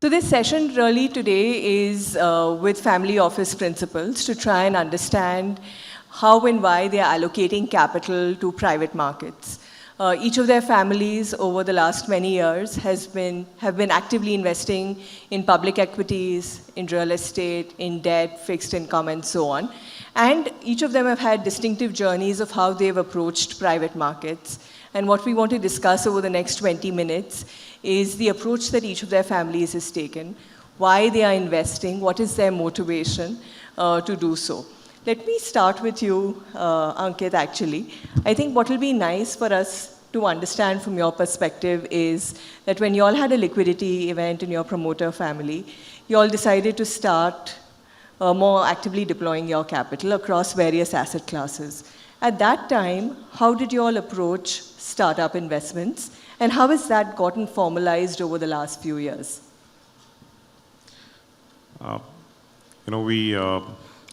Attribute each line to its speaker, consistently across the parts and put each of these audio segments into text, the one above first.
Speaker 1: So this session really today is with family office principals to try and understand how and why they are allocating capital to private markets. Each of their families over the last many years have been actively investing in public equities, in real estate, in debt, fixed income, and so on. And each of them have had distinctive journeys of how they've approached private markets. And what we want to discuss over the next 20 minutes is the approach that each of their families has taken, why they are investing, what is their motivation to do so. Let me start with you, Ankit, actually. I think what will be nice for us to understand from your perspective is that when you all had a liquidity event in your promoter family, you all decided to start more actively deploying your capital across various asset classes. At that time, how did you all approach startup investments, and how has that gotten formalized over the last few years?
Speaker 2: So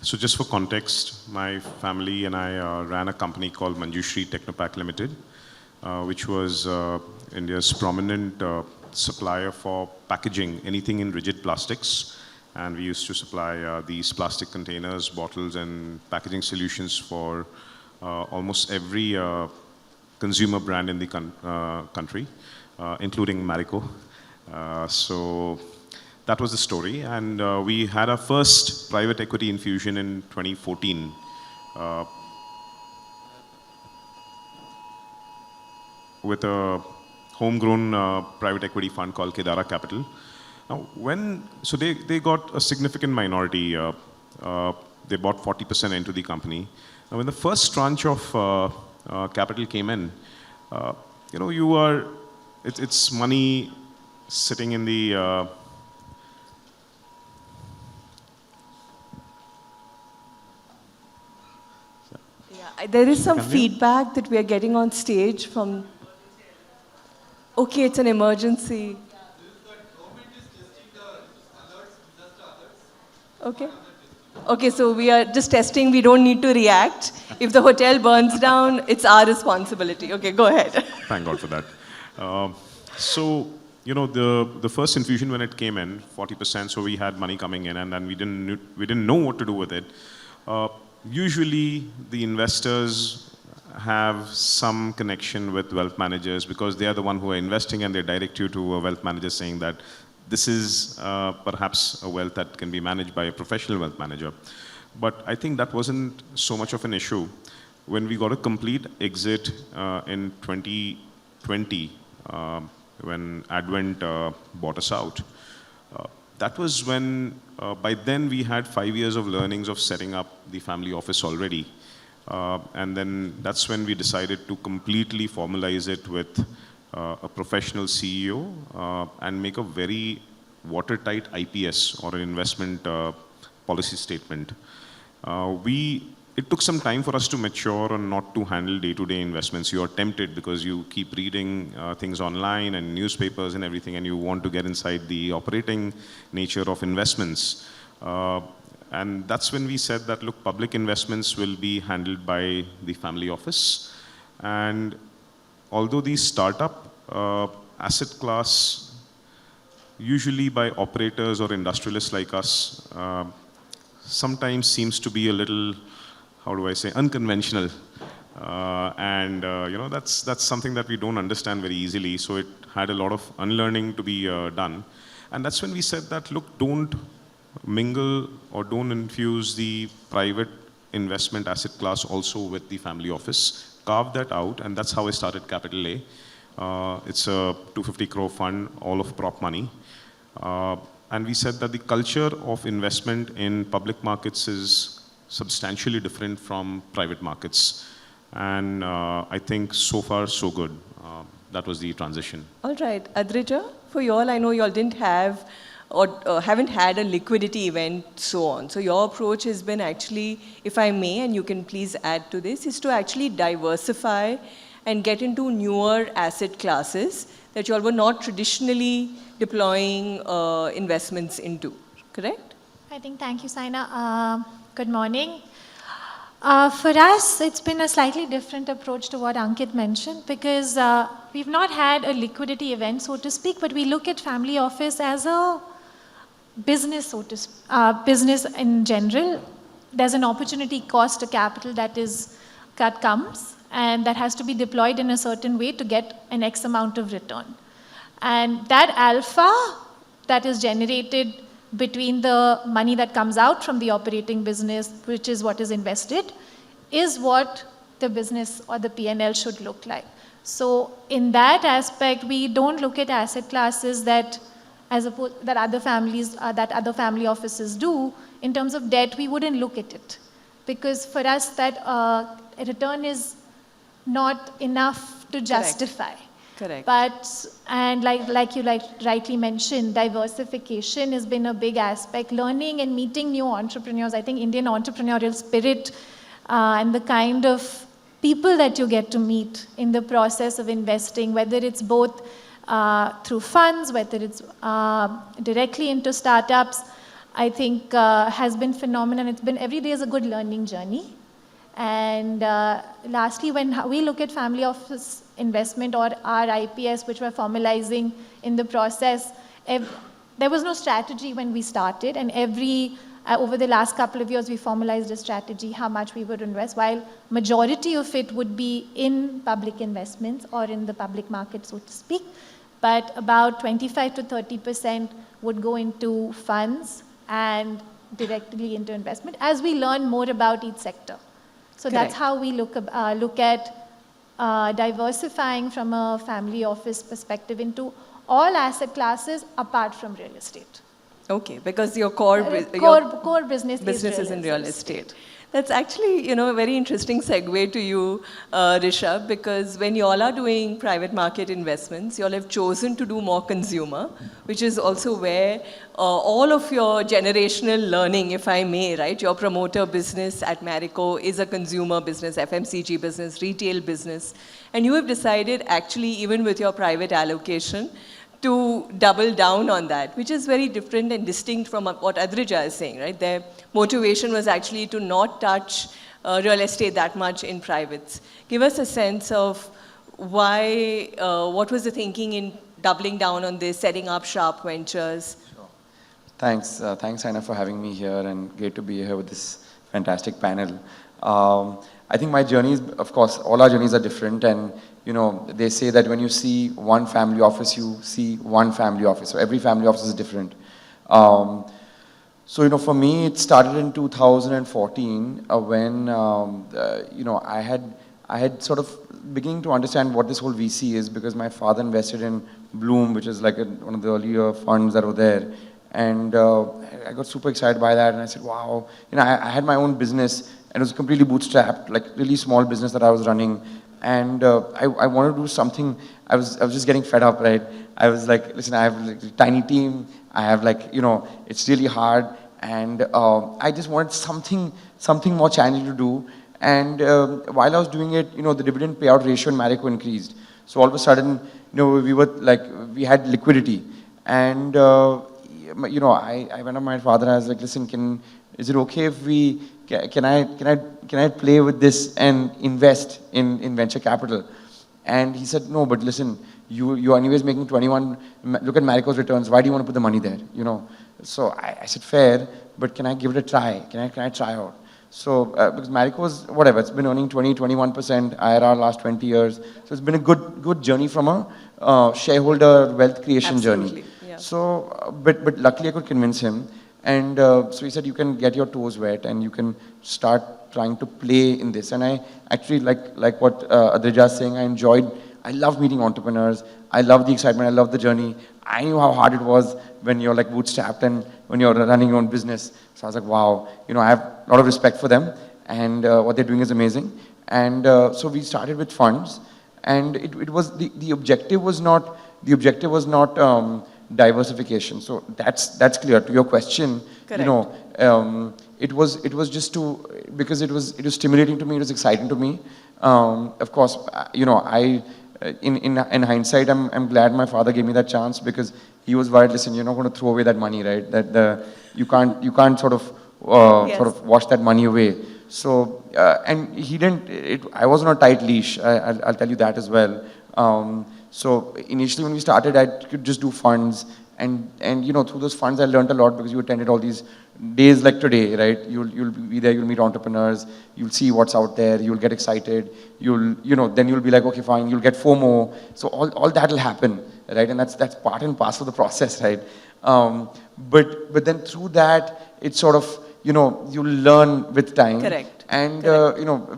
Speaker 2: just for context, my family and I ran a company called Manjushri Technopack Limited, which was India's prominent supplier for packaging, anything in rigid plastics. And we used to supply these plastic containers, bottles, and packaging solutions for almost every consumer brand in the country, including Marico. So that was the story. And we had our first private equity infusion in 2014. With a homegrown private equity fund called Kedara Capital. Now, so they got a significant minority. They bought 40% into the company. Now, when the first tranche of capital came in, it's money sitting in the
Speaker 1: there is some feedback that we are getting on stage from. Okay, it's an emergency. Okay. Okay, so we are just testing. We don't need to react. If the hotel burns down, it's our responsibility. Okay, go ahead.
Speaker 2: Thank God for that. The first infusion when it came in, 40%, so we had money coming in, and then we didn't know what to do with it. Usually, the investors have some connection with wealth managers because they are the one who are investing, and they direct you to a wealth manager saying that this is perhaps a wealth that can be managed by a professional wealth manager. But I think that wasn't so much of an issue. When we got a complete exit in 2020, when Advent bought us out, that was when, by then we had 5 years of learnings of setting up the family office already. And then that's when we decided to completely formalize it with a professional CEO and make a very watertight IPS or an investment policy statement. It took some time for us to mature and not to handle day-to-day investments. You are tempted because you keep reading things online and newspapers and everything, and you want to get inside the operating nature of investments. And that's when we said that, look, public investments will be handled by the family office. And although these startup asset class, usually by operators or industrialists like us, sometimes seems to be a little, how do I say, unconventional. That's something that we don't understand very easily. So it had a lot of unlearning to be done. And that's when we said that, look, don't mingle or don't infuse the private investment asset class also with the family office. Carve that out, and that's how I started Capital A. It's a 250 crore fund, all of prop money. And we said that the culture of investment in public markets is substantially different from private markets. And I think so far, so good. That was the transition.
Speaker 1: All right. Adrija, for you all, I know you all didn't have or haven't had a liquidity event, so on. So your approach has been actually, if I may, and you can please add to this, is to actually diversify and get into newer asset classes that you all were not traditionally deploying investments into, correct?
Speaker 3: I think, thank you, Saina. Good morning. For us, it's been a slightly different approach to what Ankit mentioned because we've not had a liquidity event, so to speak, but we look at family office as a business, business in general, there's an opportunity cost to capital that comes, and that has to be deployed in a certain way to get an X amount of return. And that alpha that is generated between the money that comes out from the operating business, which is what is invested, is what the business or the P&L should look like. So in that aspect, we don't look at asset classes that other family offices do. In terms of debt, we wouldn't look at it, because for us that return is not enough to justify.
Speaker 1: Correct.
Speaker 3: But, and like you rightly mentioned, diversification has been a big aspect. Learning and meeting new entrepreneurs. I think Indian entrepreneurial spirit and the kind of people that you get to meet in the process of investing, whether it's both through funds, whether it's directly into startups, I think has been phenomenal. It's been, every day is a good learning journey. And lastly, when we look at family office investment or our IPS, which we're formalizing in the process, there was no strategy when we started, and over the last couple of years, we formalized a strategy, how much we would invest, while majority of it would be in public investments or in the public market, so to speak. But about 25 to 30% would go into funds and directly into investment as we learn more about each sector. So
Speaker 1: Correct.
Speaker 3: that's how we look at diversifying from a family office perspective into all asset classes apart from real estate.
Speaker 1: Okay, because your core
Speaker 3: business
Speaker 1: is in real estate. That's actually, a very interesting segue to you, Rishabh, because when you all are doing private market investments, you all have chosen to do more consumer, which is also where all of your generational learning, if I may, right? Your promoter business at Marico is a consumer business, FMCG business, retail business. And you have decided, actually, even with your private allocation, to double down on that, which is very different and distinct from what Adrija is saying, right? Their motivation was actually to not touch real estate that much in privates. Give us a sense of why, what was the thinking in doubling down on this, setting up Sharp Ventures?
Speaker 4: Sure. Thanks, Aina, for having me here, and great to be here with this fantastic panel. I think my journeys, of course, all our journeys are different, and they say that when you see one family office, you see one family office. So every family office is different. So for me, it started in 2014 when I had sort of beginning to understand what this whole VC is, because my father invested in Bloom, which is like one of the earlier funds that were there, and I got super excited by that, and I said, wow, I had my own business. And it was completely bootstrapped, like really small business that I was running. And I wanted to do something. I was just getting fed up, right? I was like, listen, I have like a tiny team. I have like, it's really hard. And I just wanted something more challenging to do. And while I was doing it, the dividend payout ratio in Marico increased. So all of a sudden, we had liquidity. And, I went to my father, I was like, listen, is it okay if can I play with this and invest in venture capital? And he said, no, but listen, you are anyways making 21, look at Marico's returns, why do you want to put the money there, So I said, fair, but can I give it a try? Can I try out? So, because Marico's, whatever, it's been earning 20-21% IRR last 20 years. So it's been a good journey from a shareholder wealth creation
Speaker 1: Absolutely,
Speaker 4: journey.
Speaker 1: yeah.
Speaker 4: So, but luckily I could convince him. And so he said, you can get your toes wet and you can start trying to play in this. And I actually, like what Adrija is saying, I love meeting entrepreneurs. I love the excitement. I love the journey. I knew how hard it was when you're like bootstrapped and when you're running your own business. So I was like, wow, I have a lot of respect for them, and what they're doing is amazing. And so we started with funds, and it was, the objective was not diversification. So that's clear. To your question,
Speaker 1: Correct.
Speaker 4: it was just because it was stimulating to me. It was exciting to me. Of course, in hindsight, I'm glad my father gave me that chance, because he was worried. Listen, you're not going to throw away that money, right? You can't sort of wash that money away. So and he didn't. I was on a tight leash. I'll tell you that as well. So initially when we started, I could just do funds, And you know, through those funds, I learned a lot because you attended all these days like today, right? You'll be there, you'll meet entrepreneurs, you'll see what's out there, you'll get excited, then you'll be like, okay, fine, you'll get FOMO. So all that will happen, right? And that's part and parcel of the process, right? But then through that, it's sort of, you'll learn with time.
Speaker 1: Correct.
Speaker 4: And,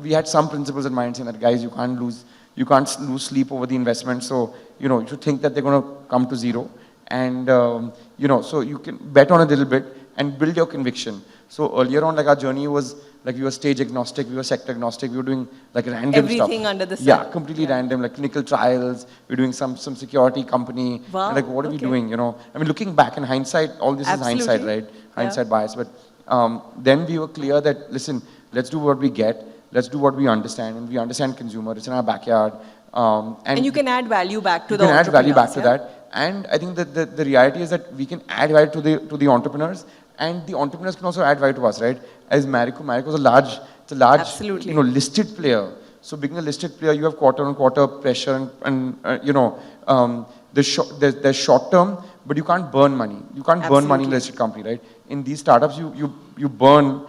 Speaker 4: we had some principles in mind saying that, guys, you can't lose sleep over the investment. So, you should think that they're going to come to zero. And, so you can bet on a little bit and build your conviction. So earlier on, like our journey was like we were stage agnostic, we were sector agnostic, we were doing like random stuff.
Speaker 1: Everything under the sun.
Speaker 4: Yeah, completely random, like clinical trials, we're doing some security company.
Speaker 1: Wow,
Speaker 4: Like, what are we doing, I mean, looking back in hindsight, all this
Speaker 1: Absolutely.
Speaker 4: is hindsight, right? Hindsight bias. But then we were clear that, listen, let's do what we get, let's do what we understand, and we understand consumer, it's in our backyard.
Speaker 1: And you can add value back to the
Speaker 4: you can add value back to
Speaker 1: entrepreneurs,
Speaker 4: that. And I think that the reality is that we can add value to the entrepreneurs, and the entrepreneurs can also add value to us, right? As Marico is a large
Speaker 1: Absolutely.
Speaker 4: listed player. So being a listed player, you have quarter-on-quarter pressure, and there's short term, but you can't burn money. You can't burn money in a listed company, right? In these startups, you burn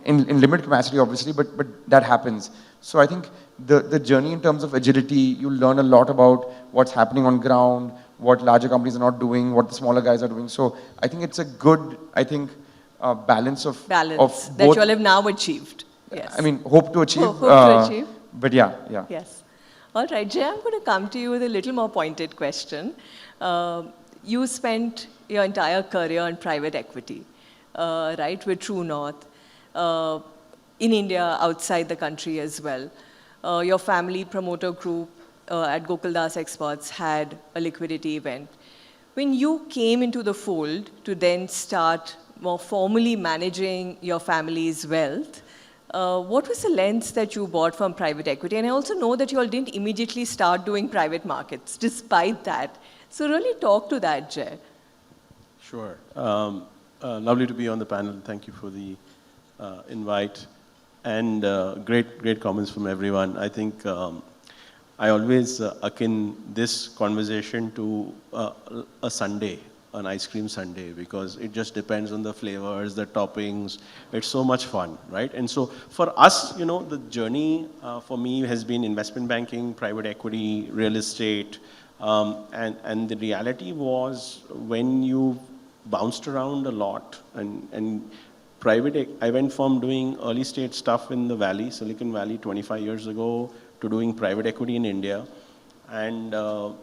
Speaker 4: in limited capacity, obviously, but that happens. So I think the journey in terms of agility, you learn a lot about what's happening on ground, what larger companies are not doing, what the smaller guys are doing. So I think it's a good, balance of
Speaker 1: that
Speaker 4: both.
Speaker 1: you all have now achieved. Yes.
Speaker 4: I mean, hope to achieve.
Speaker 1: Hope to achieve.
Speaker 4: But yeah.
Speaker 1: Yes. All right, Jay, I'm going to come to you with a little more pointed question. You spent your entire career in private equity, right, with True North, in India, outside the country as well. Your family promoter group at Gokuldas Exports had a liquidity event. When you came into the fold to then start more formally managing your family's wealth, what was the lens that you bought from private equity? And I also know that you all didn't immediately start doing private markets, despite that. So really talk to that, Jay.
Speaker 5: Sure. Lovely to be on the panel. Thank you for the invite. And great comments from everyone. I think I always akin this conversation to a sundae, an ice cream sundae, because it just depends on the flavors, the toppings. It's so much fun, right? And so for us, the journey for me has been investment banking, private equity, real estate. And the reality was when you bounced around a lot and I went from doing early stage stuff in the Valley, Silicon Valley 25 years ago, to doing private equity in India. And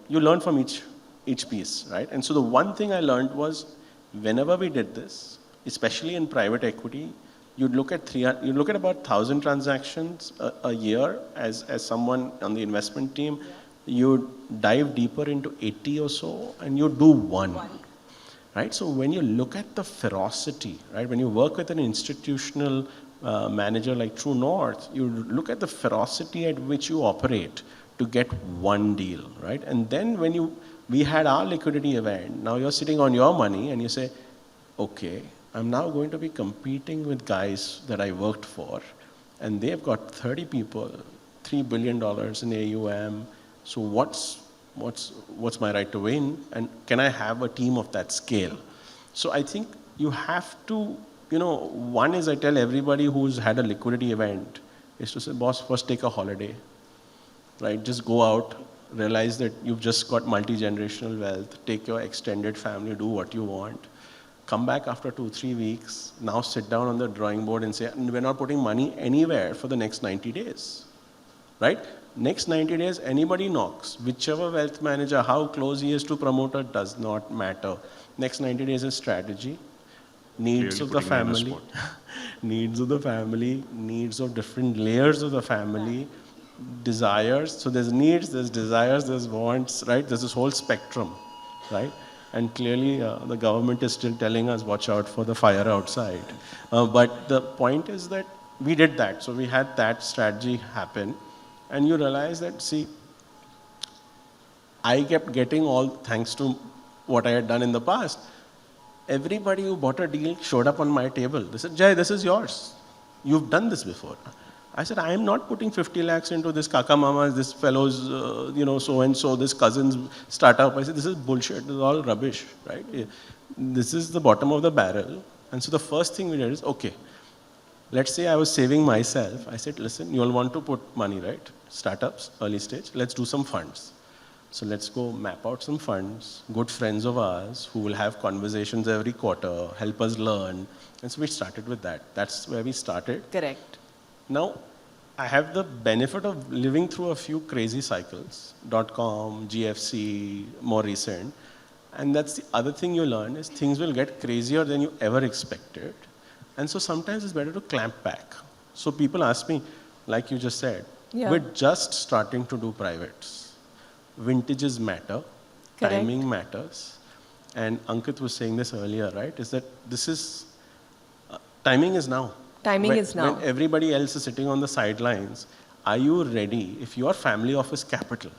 Speaker 5: you learn from each piece, right? And so the one thing I learned was whenever we did this, especially in private equity, you'd look at about 1,000 transactions a year as someone on the investment team. You'd dive deeper into 80 or so, and you do one. Right? So when you look at the ferocity, right? When you work with an institutional manager like True North, you look at the ferocity at which you operate to get one deal, right? And then when we had our liquidity event, now you're sitting on your money and you say, okay, I'm now going to be competing with guys that I worked for, and they've got 30 people, $3 billion in AUM. So what's my right to win, and can I have a team of that scale? So I think you have to, one is I tell everybody who's had a liquidity event is to say, boss, first take a holiday, right? Just go out, realize that you've just got multi-generational wealth, take your extended family, do what you want, come back after 2-3 weeks, now sit down on the drawing board and say, we're not putting money anywhere for the next 90 days, right? Next 90 days, anybody knocks, whichever wealth manager, how close he is to promoter, does not matter. Next 90 days is strategy, needs of the family, needs of the family, needs of different layers of the family, desires. So there's needs, there's desires, there's wants, right? There's this whole spectrum, right? And clearly the government is still telling us, watch out for the fire outside. But the point is that we did that. So we had that strategy happen. And you realize that, see, I kept getting all thanks to what I had done in the past. Everybody who bought a deal showed up on my table. They said, Jai, this is yours. You've done this before. I said, I am not putting 50 lakhs into this Kaka Mama's, this fellow's, so-and-so, this cousin's startup. I said, this is bullshit. This is all rubbish, right? This is the bottom of the barrel. And so the first thing we did is, okay, let's say I was saving myself. I said, listen, you all want to put money, right? Startups, early stage. Let's do some funds. So let's go map out some funds, good friends of ours who will have conversations every quarter, help us learn. And so we started with that. That's where we started.
Speaker 1: Correct.
Speaker 5: Now, I have the benefit of living through a few crazy cycles, .com, GFC, more recent. And that's the other thing you learn is things will get crazier than you ever expected. And so sometimes it's better to clamp back. So people ask me, like you just said,
Speaker 1: Yeah.
Speaker 5: we're just starting to do privates. Vintages matter,
Speaker 1: Correct.
Speaker 5: timing matters. And Ankit was saying this earlier, right? Is that this is, timing is now.
Speaker 1: Timing is now.
Speaker 5: When everybody else is sitting on the sidelines, are you ready? If you are family office capital,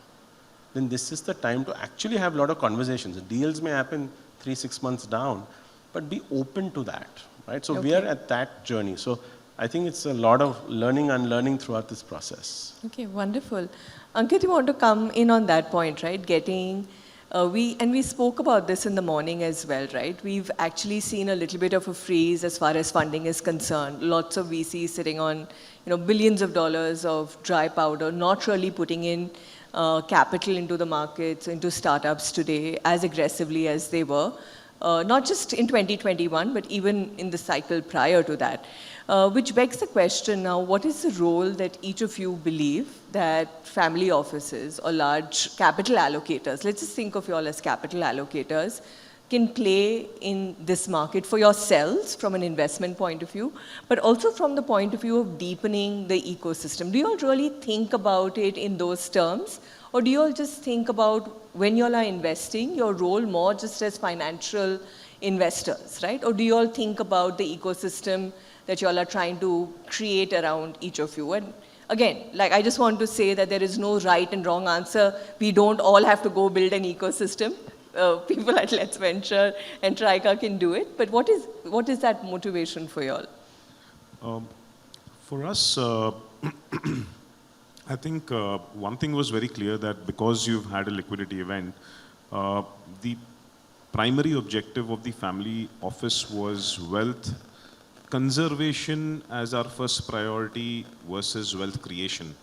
Speaker 5: then this is the time to actually have a lot of conversations. Deals may happen 3-6 months down, but be open to that, right? So we are
Speaker 1: Okay.
Speaker 5: at that journey. So I think it's a lot of learning and unlearning throughout this process.
Speaker 1: Okay, wonderful. Ankit, you want to come in on that point, right? We spoke about this in the morning as well, right? We've actually seen a little bit of a freeze as far as funding is concerned. Lots of VCs sitting on, billions of dollars of dry powder, not really putting in capital into the markets, into startups today as aggressively as they were. Not just in 2021, but even in the cycle prior to that. Which begs the question now, what is the role that each of you believe that family offices or large capital allocators, let's just think of you all as capital allocators, can play in this market for yourselves from an investment point of view, but also from the point of view of deepening the ecosystem? Do you all really think about it in those terms? Or do you all just think about when you all are investing, your role more just as financial investors, right? Or do you all think about the ecosystem that you all are trying to create around each of you? And again, I just want to say that there is no right and wrong answer. We don't all have to go build an ecosystem. People at Let's Venture and Trika can do it. But what is that motivation for you all?
Speaker 2: For us, I think one thing was very clear that because you've had a liquidity event, the primary objective of the family office was wealth conservation as our first priority versus wealth creation.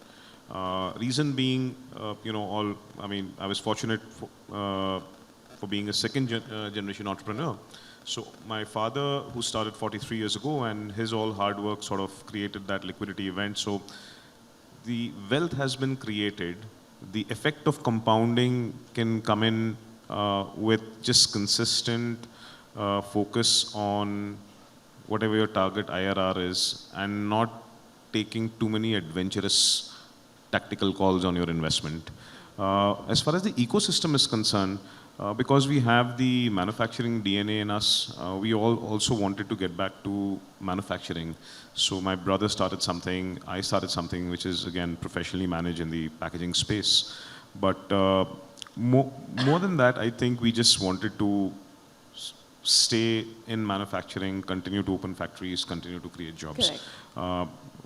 Speaker 2: Reason being, I was fortunate for being a second generation entrepreneur. So my father, who started 43 years ago, and his all hard work sort of created that liquidity event. So the wealth has been created. The effect of compounding can come in with just consistent focus on whatever your target IRR is, and not taking too many adventurous tactical calls on your investment. As far as the ecosystem is concerned, because we have the manufacturing DNA in us, we all also wanted to get back to manufacturing. So my brother started something, I started something, which is again professionally managed in the packaging space. But more than that, I think we just wanted to stay in manufacturing, continue to open factories, continue to create jobs.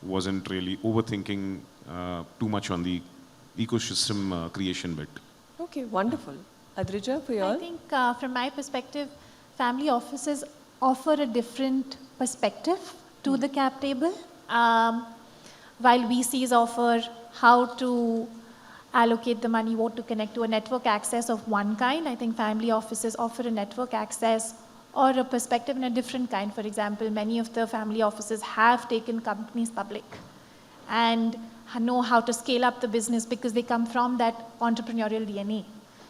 Speaker 2: Wasn't really overthinking too much on the ecosystem creation bit.
Speaker 1: Okay, wonderful. Adrija, for you all?
Speaker 3: I think from my perspective, family offices offer a different perspective to the cap table. While VCs offer how to allocate the money, what to connect to a network access of one kind, I think family offices offer a network access or a perspective in a different kind. For example, many of the family offices have taken companies public and know how to scale up the business because they come from that entrepreneurial DNA.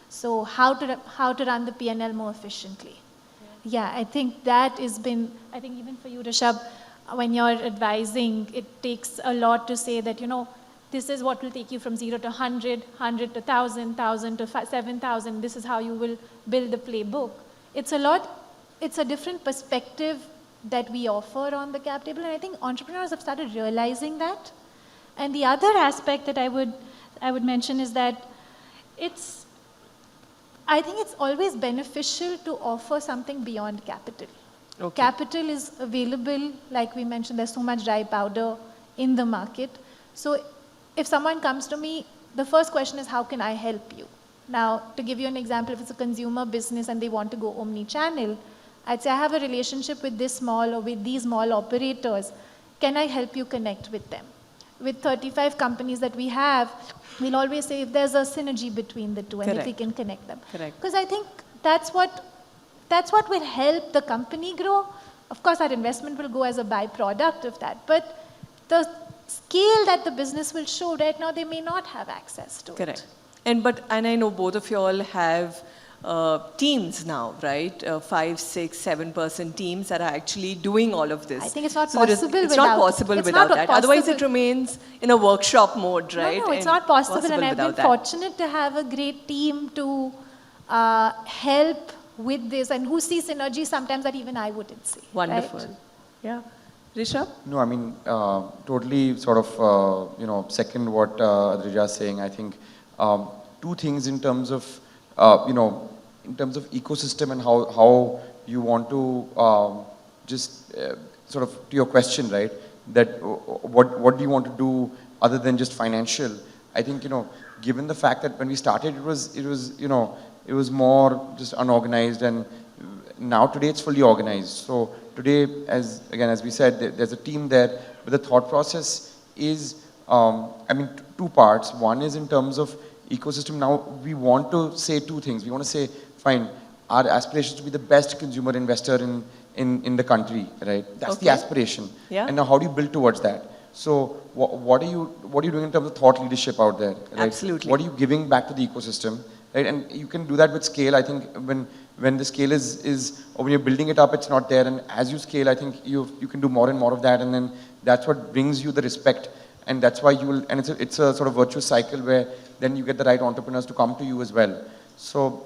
Speaker 3: So how to run the P&L more efficiently. Yeah, I think that has been, I think even for you, Rishabh, when you're advising, it takes a lot to say that, this is what will take you from 0 to 100, 100 to 1,000, 1,000 to 7,000. This is how you will build the playbook. It's a different perspective that we offer on the cap table. And I think entrepreneurs have started realizing that. And the other aspect that I would mention is that I think it's always beneficial to offer something beyond capital. Okay. Capital is available, like we mentioned, there's so much dry powder in the market. So if someone comes to me, the first question is, how can I help you? Now, to give you an example, if it's a consumer business and they want to go omni-channel, I'd say I have a relationship with this mall or with these mall operators. Can I help you connect with them? With 35 companies that we have, we'll always say if there's a synergy between the two and if we
Speaker 1: Correct.
Speaker 3: can connect them.
Speaker 1: Correct.
Speaker 3: Because I think that's what will help the company grow. Of course, our investment will go as a byproduct of that. But the scale that the business will show right now, they may not have access to it.
Speaker 1: Correct. And I know both of you all have teams now, right? 5, 6, 7-person teams that are actually doing all of this.
Speaker 3: I think it's not
Speaker 1: there is-
Speaker 3: possible
Speaker 1: It's not
Speaker 3: without-
Speaker 1: possible
Speaker 3: it's
Speaker 1: without
Speaker 3: not
Speaker 1: that. Otherwise, it
Speaker 3: possible.
Speaker 1: remains in a workshop mode, right?
Speaker 3: No, it's
Speaker 1: And
Speaker 3: not possible, and I've been
Speaker 1: without that.
Speaker 3: fortunate to have a great team to help with this, and who see synergy sometimes that even I wouldn't see. right?
Speaker 1: Wonderful. Yeah. Rishabh?
Speaker 4: No, I mean, totally sort of, second what Adrija is saying. I think two things in terms of, in terms of ecosystem and how you want to just sort of, to your question, right, that what do you want to do other than just financial? I think, given the fact that when we started, it was more just unorganized, and now today it's fully organized. So today, as we said, there's a team there, but the thought process is, two parts. One is in terms of ecosystem. Now we want to say two things. We want to say, fine, our aspiration is to be the best consumer investor in the country, right? That's the
Speaker 1: Okay.
Speaker 4: aspiration.
Speaker 1: Yeah.
Speaker 4: And now how do you build towards that? So what are you doing in terms of thought leadership out there? Right?
Speaker 1: Absolutely.
Speaker 4: What are you giving back to the ecosystem? Right? And you can do that with scale. I think when the scale is or when you're building it up, it's not there. And as you scale, I think you can do more and more of that. And then that's what brings you the respect. And that's why and it's a sort of virtuous cycle where then you get the right entrepreneurs to come to you as well. So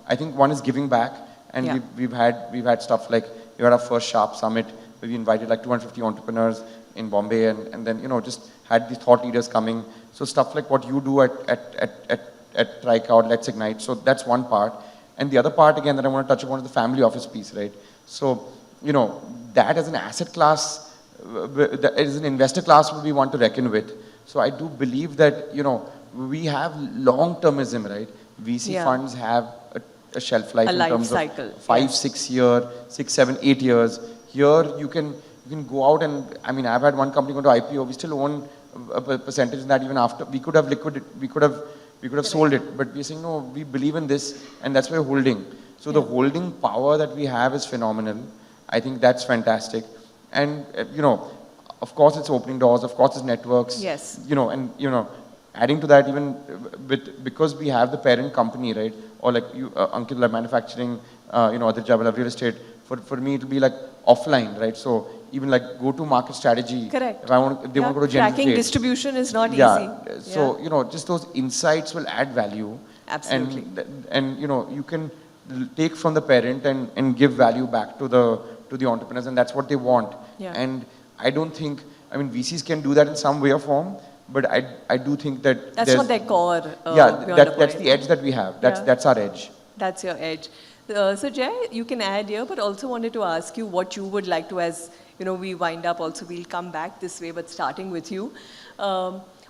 Speaker 4: I think one is giving back. And
Speaker 1: Yeah.
Speaker 4: we've had stuff like, we had our first Sharp Summit where we invited like 250 entrepreneurs in Bombay, and then just had these thought leaders coming. So stuff like what you do at Tricloud, Let's Ignite. So that's one part. And the other part again that I want to touch upon is the family office piece, right? So that as an asset class, as an investor class, we want to reckon with. So I do believe that we have long-termism, right? VC
Speaker 1: Yeah.
Speaker 4: funds have a shelf life
Speaker 1: A
Speaker 4: in
Speaker 1: life
Speaker 4: terms
Speaker 1: cycle,
Speaker 4: of 5,
Speaker 1: yes.
Speaker 4: 6 year, 6, 7, 8 years. Here you can go out and, I've had one company go to IPO. We still own a percentage in that even after. We could have we could have sold it, but we're saying, no, we believe in this, and that's why we're holding. So the holding power that we have is phenomenal. I think that's fantastic. And, of course it's opening doors, of course it's networks.
Speaker 1: Yes.
Speaker 4: Adding to that, even because we have the parent company, right? Or like you, Ankit, like manufacturing, Aditya will have real estate. For me, it'll be like offline, right? So even like go-to-market strategy.
Speaker 1: Correct.
Speaker 4: If they want to go to general
Speaker 1: Tracking
Speaker 4: trade.
Speaker 1: distribution is not
Speaker 4: Yeah.
Speaker 1: easy.
Speaker 4: So, just those insights will add value.
Speaker 1: Absolutely.
Speaker 4: And you can take from the parent and give value back to the entrepreneurs, and that's what they want.
Speaker 1: Yeah.
Speaker 4: And I don't think, VCs can do that in some way or form, but I do think that
Speaker 1: That's
Speaker 4: there's-
Speaker 1: not their core.
Speaker 4: yeah,
Speaker 1: beyond a
Speaker 4: that's
Speaker 1: point.
Speaker 4: the edge that we have. That's our edge.
Speaker 1: That's your edge. So Jay, you can add here, but also wanted to ask you what you would like to, as we wind up also, we'll come back this way, but starting with you.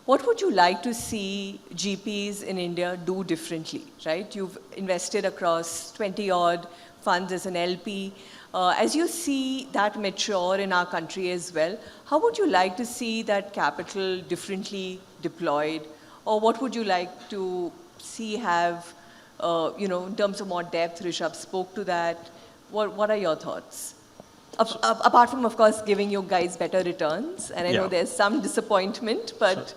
Speaker 1: What would you like to see GPs in India do differently, right? You've invested across 20 odd funds as an LP. As you see that mature in our country as well, how would you like to see that capital differently deployed? Or what would you like to see have, in terms of more depth? Rishabh spoke to that. What are your thoughts? Apart from, of course, giving you guys better returns, and I know
Speaker 5: Yeah.
Speaker 1: there's some disappointment, but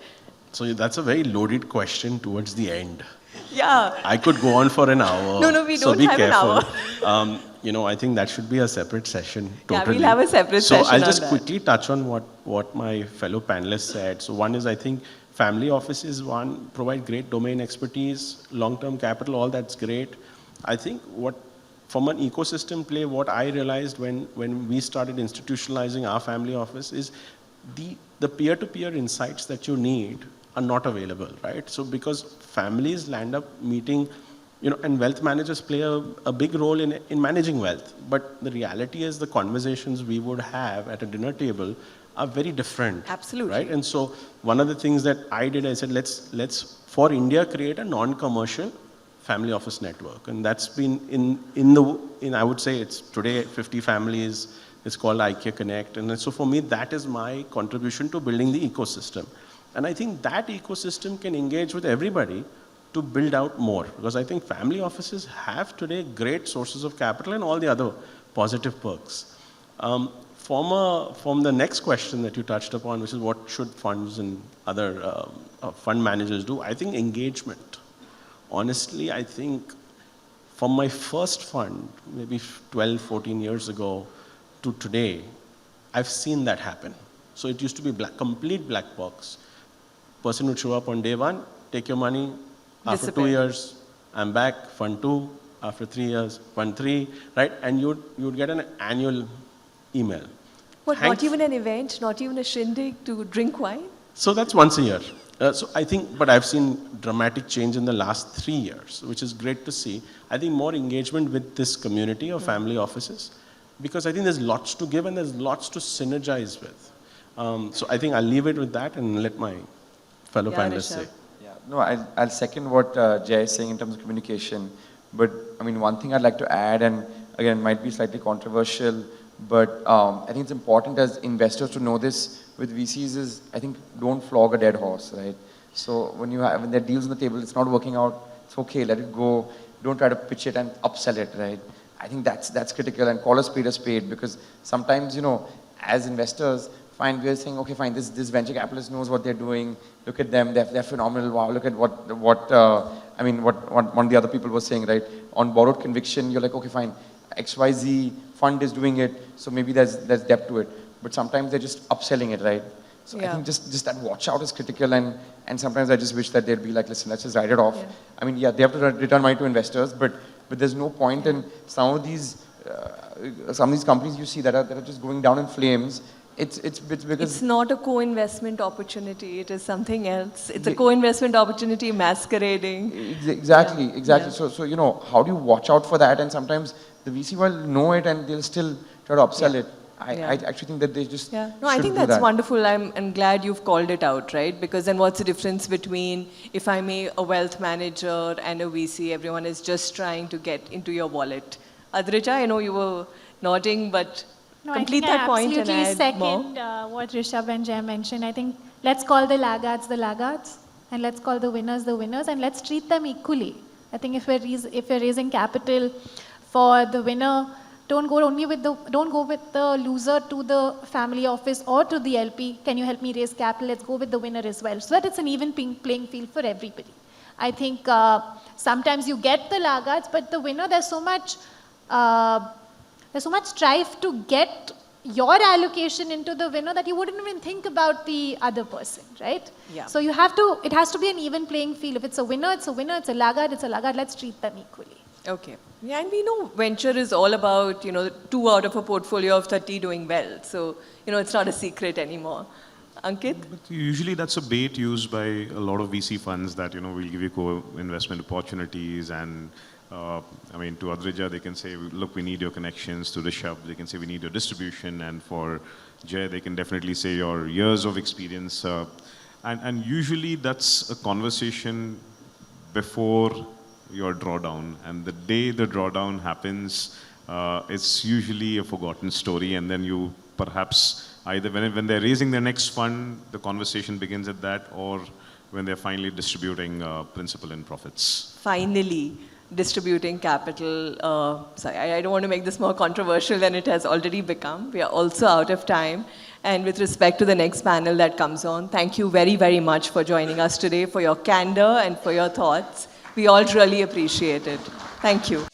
Speaker 5: So that's a very loaded question towards the end.
Speaker 1: yeah.
Speaker 5: I could go on for an hour.
Speaker 1: No, we
Speaker 5: so
Speaker 1: don't
Speaker 5: be
Speaker 1: have an
Speaker 5: careful. I think that should be a separate session.
Speaker 1: Yeah,
Speaker 5: Totally.
Speaker 1: we'll have a separate
Speaker 5: so
Speaker 1: session
Speaker 5: I'll
Speaker 1: on
Speaker 5: just
Speaker 1: that.
Speaker 5: quickly touch on what my fellow panelists said. So one is, I think family offices, provide great domain expertise, long-term capital, all that's great. I think from an ecosystem play, what I realized when we started institutionalizing our family office is the peer-to-peer insights that you need are not available, right? So because families land up meeting, and wealth managers play a big role in managing wealth. But the reality is the conversations we would have at a dinner table are very different.
Speaker 1: Absolutely.
Speaker 5: Right? And so one of the things that I did, I said, let's for India create a non-commercial family office network. And that's been in I would say it's today 50 families. It's called IKEA Connect. And so for me, that is my contribution to building the ecosystem. And I think that ecosystem can engage with everybody to build out more. Because I think family offices have today great sources of capital and all the other positive perks. From the next question that you touched upon, which is what should funds and other fund managers do, I think engagement. Honestly, I think from my first fund, maybe 12, 14 years ago, to today, I've seen that happen. So it used to be complete black box. Person would show up on day one, take your money, after 2 years, I'm back, fund 2, after 3 years, fund 3, right? And you'd get an annual email.
Speaker 1: What, not even an event, not even a shindig to drink wine?
Speaker 5: So that's once a year. So I think, but I've seen dramatic change in the last 3 years, which is great to see. I think more engagement with this community of family offices, because I think there's lots to give and there's lots to synergize with. So I think I'll leave it with that and let my fellow panelists say.
Speaker 4: Yeah, no, I'll second what Jay is saying in terms of communication. But I mean, one thing I'd like to add, and again, might be slightly controversial, but I think it's important as investors to know this with VCs is, I think, don't flog a dead horse, right? So when there are deals on the table, it's not working out, it's okay, let it go. Don't try to pitch it and upsell it, right? I think that's critical, and call a spade, because sometimes, you know, as investors, fine, we're saying, okay, fine, this venture capitalist knows what they're doing. Look at them, they're phenomenal. Wow, look at what one of the other people was saying, right? On borrowed conviction, you're like, okay, fine, XYZ fund is doing it, so maybe there's depth to it. But sometimes they're just upselling it, right? So I think just that watch out is critical, and sometimes I just wish that they'd be like, listen, let's just write it off. Yeah. I mean, yeah, they have to return money to investors, but there's no point in some of these companies you see that are just going down in flames. It's because
Speaker 1: it's not a co-investment opportunity. It is something else. It's a co-investment opportunity masquerading.
Speaker 4: Exactly.
Speaker 1: Yeah.
Speaker 4: So you know, how do you watch out for that? And sometimes the VC will know it and they'll still try to upsell it. I actually think that they just
Speaker 1: No, I think that's wonderful. I'm glad you've called it out, right? Because then what's the difference between, if I may, a wealth manager and a VC? Everyone is just trying to get into your wallet. Adrija, I know you were nodding, but complete that point and add more.
Speaker 3: Second what Rishabh and Jay mentioned. I think let's call the laggards, and let's call the winners, and let's treat them equally. I think if we're raising capital for the winner, don't go with the loser to the family office or to the LP. Can you help me raise capital? Let's go with the winner as well, so that it's an even playing field for everybody. I think sometimes you get the laggards, but the winner, there's so much strife to get your allocation into the winner that you wouldn't even think about the other person, right?
Speaker 1: Yeah.
Speaker 3: So it has to be an even playing field. If it's a winner, it's a winner. It's a laggard, let's treat them equally.
Speaker 1: Okay. Yeah, and we know venture is all about, 2 out of a portfolio of 30 doing well. So, it's not a secret anymore. Ankit?
Speaker 2: But usually that's a bait used by a lot of VC funds that, we'll give you co-investment opportunities, and to Adrija, they can say, look, we need your connections. To Rishabh, they can say, we need your distribution. And for Jay, they can definitely say your years of experience. And usually that's a conversation before your drawdown. And the day the drawdown happens, it's usually a forgotten story. And then you perhaps either when they're raising their next fund, the conversation begins at that, or when they're finally distributing principal and profits.
Speaker 1: Finally distributing capital. Sorry, I don't want to make this more controversial than it has already become. We are also out of time. And with respect to the next panel that comes on, thank you very, very much for joining us today, for your candor and for your thoughts. We all really appreciate it. Thank you.